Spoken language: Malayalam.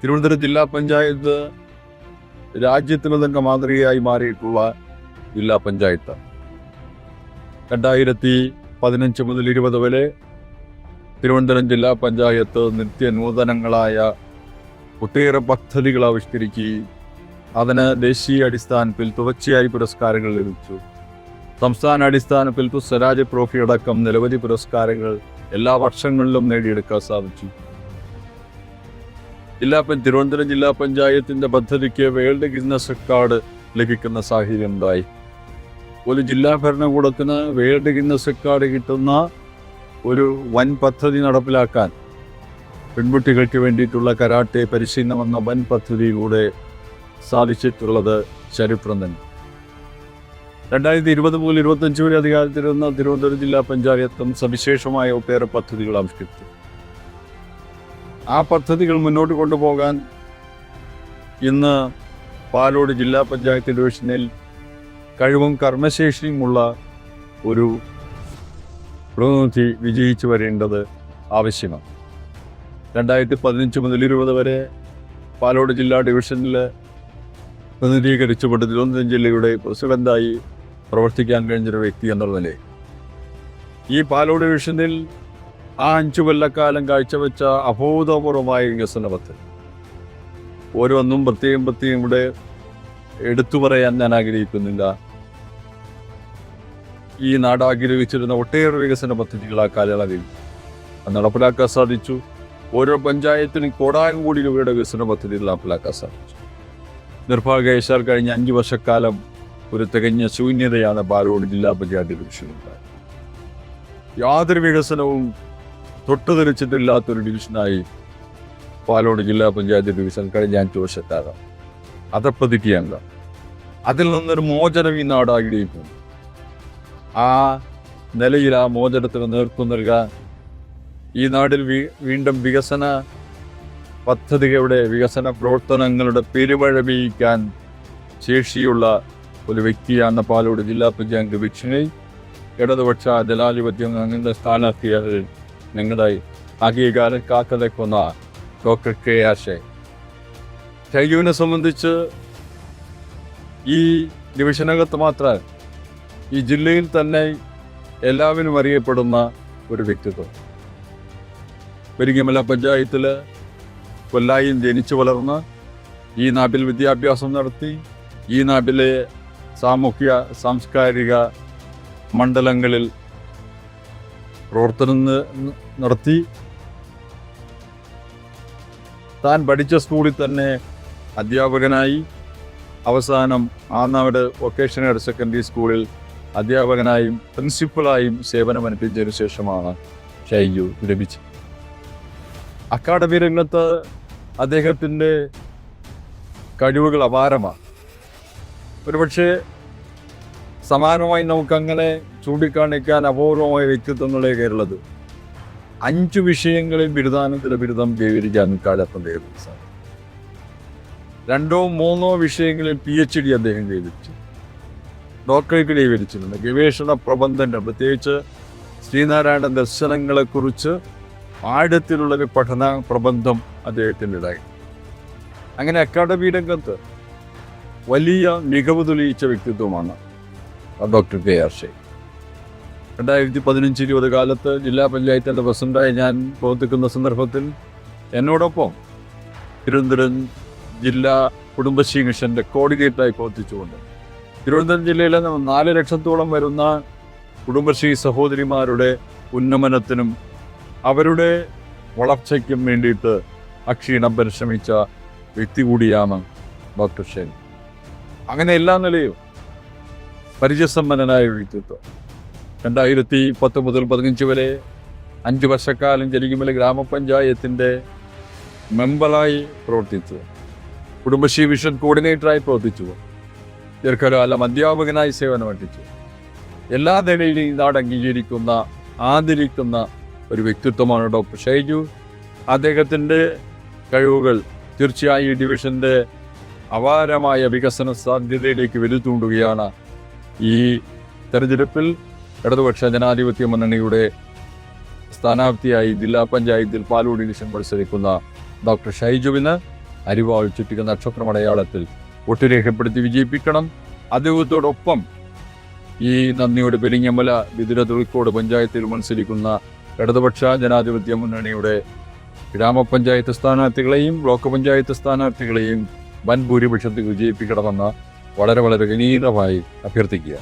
തിരുവനന്തപുരം ജില്ലാ പഞ്ചായത്ത് രാജ്യത്തിന് തന്നെ മാതൃകയായി മാറിയിട്ടുള്ള ജില്ലാ പഞ്ചായത്ത്. 2015 മുതൽ 20 വരെ തിരുവനന്തപുരം ജില്ലാ പഞ്ചായത്ത് നിത്യനൂതനങ്ങളായ ഒട്ടേറെ പദ്ധതികൾ ആവിഷ്കരിക്കുകയും അതിന് ദേശീയ അടിസ്ഥാനത്തിൽ തുടർച്ചയായി പുരസ്കാരങ്ങൾ ലഭിച്ചു. സംസ്ഥാന അടിസ്ഥാനത്തിൽ സ്വരാജ് ട്രോഫി അടക്കം നിരവധി പുരസ്കാരങ്ങൾ എല്ലാ വർഷങ്ങളിലും നേടിയെടുക്കാൻ സാധിച്ചു. തിരുവനന്തപുരം ജില്ലാ പഞ്ചായത്തിൻ്റെ പദ്ധതിക്ക് വേൾഡ് ഗിന്നസ് റെക്കോർഡ് ലഭിക്കുന്ന സാഹചര്യം ഉണ്ടായി. ഒരു ജില്ലാ ഭരണകൂടത്തിന് വേൾഡ് ഗിന്നസ് റെക്കോർഡ് കിട്ടുന്ന ഒരു വൻ പദ്ധതി നടപ്പിലാക്കാൻ പെൺകുട്ടികൾക്ക് വേണ്ടിയിട്ടുള്ള കരാട്ടെ പരിശീലനം എന്ന വൻ പദ്ധതിയിലൂടെ സാധിച്ചിട്ടുള്ളത് ചരിത്രം തന്നെ. 2020 മുതൽ 25 വരെ അധികാരത്തിലിരുന്ന തിരുവനന്തപുരം ജില്ലാ പഞ്ചായത്തും സവിശേഷമായ ഒട്ടേറെ പദ്ധതികൾ ആവിഷ്കരിച്ചു. ആ പദ്ധതികൾ മുന്നോട്ട് കൊണ്ടുപോകാൻ ഇന്ന് പാലോട് ജില്ലാ പഞ്ചായത്ത് ഡിവിഷനിൽ കഴിവും കർമ്മശേഷിയുമുള്ള ഒരു പ്രതിനിധി വിജയിച്ചു വരേണ്ടത് ആവശ്യമാണ്. 2015 മുതൽ 20 വരെ പാലോട് ജില്ലാ ഡിവിഷനിൽ പ്രതിനിധീകരിച്ചുകൊണ്ട് തിരുവനന്തപുരം ജില്ലയുടെ പ്രസിഡന്റായി പ്രവർത്തിക്കാൻ കഴിഞ്ഞൊരു വ്യക്തി എന്നുള്ള നിലയിൽ ഈ പാലോട് ഡിവിഷനിൽ ആ 5 കൊല്ലക്കാലം കാഴ്ചവെച്ച അഭൂതപൂർവമായ വികസന പദ്ധതി ഓരോന്നും പ്രത്യേകം ഇവിടെ എടുത്തു പറയാൻ ഞാൻ ആഗ്രഹിക്കുന്നില്ല. ഈ നാട് ആഗ്രഹിച്ചിരുന്ന ഒട്ടേറെ വികസന പദ്ധതികൾ ആ കാലയളവിൽ നടപ്പിലാക്കാൻ സാധിച്ചു. ഓരോ പഞ്ചായത്തിനും കോടാനുകോടി രൂപയുടെ വികസന പദ്ധതികൾ നടപ്പിലാക്കാൻ സാധിച്ചു. നിർഭാഗ്യവശാൽ കഴിഞ്ഞ 5 വർഷക്കാലം ഒരു തികഞ്ഞ ശൂന്യതയാണ് പാലോട് ജില്ലാ പഞ്ചായത്ത് ഡിവിഷനുണ്ടായത്. യാതൊരു വികസനവും തൊട്ടുതെറിച്ചിട്ടില്ലാത്തൊരു ഡിവിഷനായി പാലോട് ജില്ലാ പഞ്ചായത്ത് ഡിവിഷൻ കഴിഞ്ഞ 5 വർഷക്കാലം അതപ്പതിക്കുകയല്ല. അതിൽ നിന്നൊരു മോചനം ഈ നാട് ആഗ്രഹിക്കുന്നു. ആ നിലയിൽ ആ മോചനത്തിന് നേതൃത്വം നൽകാൻ ഈ നാട്ടിൽ വീണ്ടും വികസന പദ്ധതികളുടെ വികസന പ്രവർത്തനങ്ങളുടെ പെരുമഴ പെയ്യിക്കാൻ ശേഷിയുള്ള ഒരു വ്യക്തിയാണ് പാലോട് ജില്ലാ പഞ്ചായത്ത് ഡിവിഷനിൽ ഇടതുപക്ഷ ജനാധിപത്യം നിങ്ങളുടെ സ്ഥാനാർത്ഥിയായി നിങ്ങളുടെ അംഗീകാരം കാക്കതയ്ക്കുന്ന ഡോക്ടർ കെ ആർ ഷൈജുവിനെ സംബന്ധിച്ച് ഈ ഡിവിഷനകത്ത് മാത്രം ഈ ജില്ലയിൽ തന്നെ എല്ലാവരും അറിയപ്പെടുന്ന ഒരു വ്യക്തിത്വം. പെരിങ്ങമല പഞ്ചായത്തിൽ കൊല്ലായിൽ ജനിച്ചു വളർന്ന് ഈ നാട്ടിൽ വിദ്യാഭ്യാസം നടത്തി ഈ നാട്ടിലെ സാമൂഹ്യ സാംസ്കാരിക മണ്ഡലങ്ങളിൽ പ്രവർത്തനം നടത്തി താൻ പഠിച്ച സ്കൂളിൽ തന്നെ അധ്യാപകനായി അവസാനം ആനാട് വൊക്കേഷണൽ ഹയർ സെക്കൻഡറി സ്കൂളിൽ അധ്യാപകനായും പ്രിൻസിപ്പളായും സേവനമനുഷ്ഠിച്ചതിനു ശേഷമാണ് ഷൈജു ലഭിച്ചത്. അക്കാഡമി രംഗത്ത് അദ്ദേഹത്തിൻ്റെ കഴിവുകൾ അപാരമാണ്. ഒരുപക്ഷെ സമാനമായി നമുക്കങ്ങനെ ചൂണ്ടിക്കാണിക്കാൻ അപൂർവമായ വ്യക്തിത്വങ്ങളെ കേരളത്തിൽ 5 വിഷയങ്ങളിൽ ബിരുദാനന്തര ബിരുദം കൈവരിക്കാൻ കാലത്ത് സാധിക്കും. 2-3 വിഷയങ്ങളിൽ PhD അദ്ദേഹം കൈവരിച്ചു, ഡോക്ടറേറ്റ് കൈവരിച്ചിട്ടുണ്ട്. ഗവേഷണ പ്രബന്ധങ്ങൾ, പ്രത്യേകിച്ച് ശ്രീനാരായണ ദർശനങ്ങളെക്കുറിച്ച് ആഴത്തിലുള്ളൊരു പഠന പ്രബന്ധം അദ്ദേഹത്തിനുണ്ടായി. അങ്ങനെ അക്കാഡമി രംഗത്ത് വലിയ മികവ് തെളിയിച്ച വ്യക്തിത്വമാണ് ഡോക്ടർ കെ ആർ ഷൈ. 2015-20 കാലത്ത് ജില്ലാ പഞ്ചായത്തിൻ്റെ പ്രസിഡന്റായി ഞാൻ പ്രവർത്തിക്കുന്ന സന്ദർഭത്തിൽ എന്നോടൊപ്പം തിരുവനന്തപുരം ജില്ലാ കുടുംബശ്രീ മിഷൻ്റെ കോർഡിനേറ്ററായി പ്രവർത്തിച്ചുകൊണ്ട് തിരുവനന്തപുരം ജില്ലയിലെ 4 ലക്ഷത്തോളം വരുന്ന കുടുംബശ്രീ സഹോദരിമാരുടെ ഉന്നമനത്തിനും അവരുടെ വളർച്ചയ്ക്കും വേണ്ടിയിട്ട് അക്ഷീണം പരിശ്രമിച്ച വ്യക്തി കൂടിയാണ് ഡോക്ടർ ഷൈ. അങ്ങനെ എല്ലാ നിലയും പരിചയസമ്പന്നനായ വ്യക്തിത്വം. 2010 മുതൽ 2015 വരെ 5 വർഷക്കാലം ജലികുമല ഗ്രാമപഞ്ചായത്തിൻ്റെ മെമ്പറായി പ്രവർത്തിച്ചു, കുടുംബശ്രീ വിഷൻ കോർഡിനേറ്ററായി പ്രവർത്തിച്ചു, ദീർഘകാലം അധ്യാപകനായി സേവനമനുഷ്ഠിച്ചു. എല്ലാ നിലയിലും ഈ നാട് അംഗീകരിക്കുന്ന ആദരിക്കുന്ന ഒരു വ്യക്തിത്വമാണ് ഡോക്ടർ ഷൈജു. അദ്ദേഹത്തിൻ്റെ കഴിവുകൾ തീർച്ചയായും ഈ ഡിവിഷൻ്റെ അപാരമായ വികസന സാധ്യതയിലേക്ക് വെലുത്തൂണ്ടുകയാണ്. ഈ തെരഞ്ഞെടുപ്പിൽ ഇടതുപക്ഷ ജനാധിപത്യ മുന്നണിയുടെ സ്ഥാനാർത്ഥിയായി ജില്ലാ പഞ്ചായത്തിൽ പാലോട് ഡിവിഷൻ മത്സരിക്കുന്ന ഡോക്ടർ ഷൈജുവിന് അരിവാൾ ചുറ്റിക നക്ഷത്രമടയാളത്തിൽ വോട്ട് രേഖപ്പെടുത്തി വിജയിപ്പിക്കണം. അദ്ദേഹത്തോടൊപ്പം ഈ നന്ദിയുടെ പെരിങ്ങമല വിതുര തുളിക്കോട് പഞ്ചായത്തിൽ മത്സരിക്കുന്ന ഇടതുപക്ഷ ജനാധിപത്യ മുന്നണിയുടെ ഗ്രാമപഞ്ചായത്ത് സ്ഥാനാർത്ഥികളെയും ബ്ലോക്ക് പഞ്ചായത്ത് സ്ഥാനാർത്ഥികളെയും വൻ ഭൂരിപക്ഷത്തിൽ വിജയിപ്പിക്കണമെന്ന് വളരെ വിനീതമായി അഭ്യർത്ഥിക്കുക.